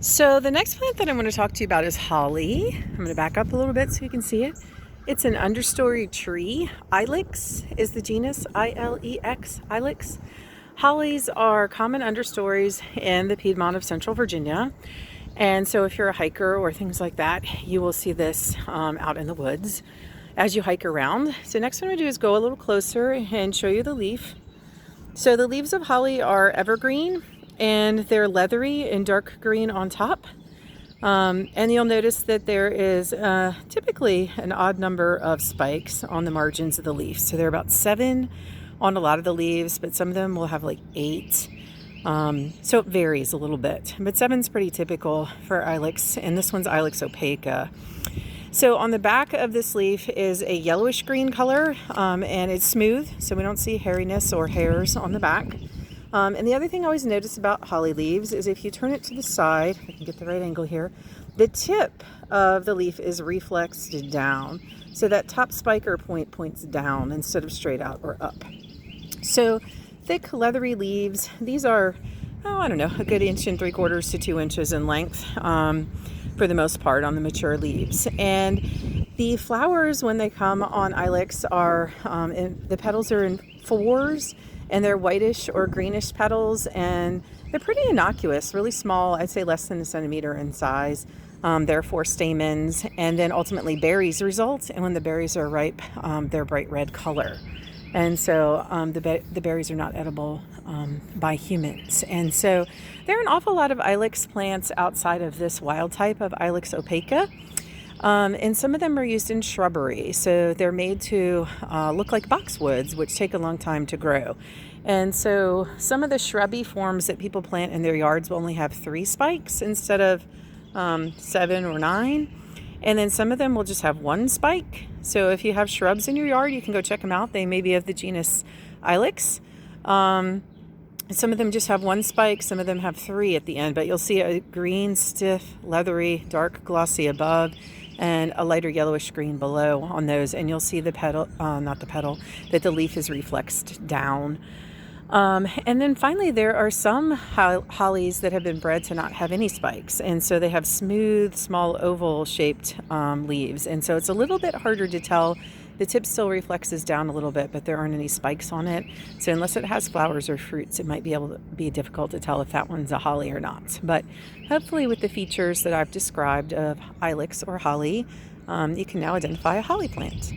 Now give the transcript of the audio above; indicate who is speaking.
Speaker 1: So the next plant that I'm going to talk to you about is holly. I'm going to back up a little bit so you can see it. It's an understory tree. Ilex is the genus, I-L-E-X, Ilex. Hollies are common understories in the Piedmont of Central Virginia. And so if you're a hiker or things like that, you will see this out in the woods as you hike around. So next what I'm going to do is go a little closer and show you the leaf. So the leaves of holly are evergreen and they're leathery and dark green on top. And you'll notice that there is typically an odd number of spikes on the margins of the leaf. So there are about 7 on a lot of the leaves, but some of them will have like 8. So it varies a little bit, but 7's pretty typical for Ilex, and this one's Ilex opaca. So on the back of this leaf is a yellowish green color, and it's smooth, so we don't see hairiness or hairs on the back. And the other thing I always notice about holly leaves is if you turn it to the side, if I can get the right angle here, the tip of the leaf is reflexed down. So that top spiker point points down instead of straight out or up. So thick, leathery leaves, these are, I don't know, a good 1.75 to 2 inches in length for the most part on the mature leaves. And the flowers, when they come on Ilex, are, the petals are in 4s, and they're whitish or greenish petals, and they're pretty innocuous, really small. I'd say less than a centimeter in size. There are 4 stamens, and then ultimately berries result. And when the berries are ripe, they're bright red color. And so the berries are not edible by humans. And so there are an awful lot of Ilex plants outside of this wild type of Ilex opaca. And some of them are used in shrubbery. So they're made to look like boxwoods, which take a long time to grow. And so some of the shrubby forms that people plant in their yards will only have 3 spikes instead of 7 or 9. And then some of them will just have 1 spike. So if you have shrubs in your yard, you can go check them out. They may be of the genus Ilex. Some of them just have 1 spike, some of them have 3 at the end, but you'll see a green, stiff, leathery, dark, glossy above, and a lighter yellowish green below on those. And you'll see the petal, not the petal, that the leaf is reflexed down. And then finally, there are some hollies that have been bred to not have any spikes. And so they have smooth, small, oval shaped leaves. And so it's a little bit harder to tell. The tip still reflexes down a little bit, but there aren't any spikes on it. So unless it has flowers or fruits, it might be able to be difficult to tell if that one's a holly or not. But hopefully with the features that I've described of Ilex or holly, you can now identify a holly plant.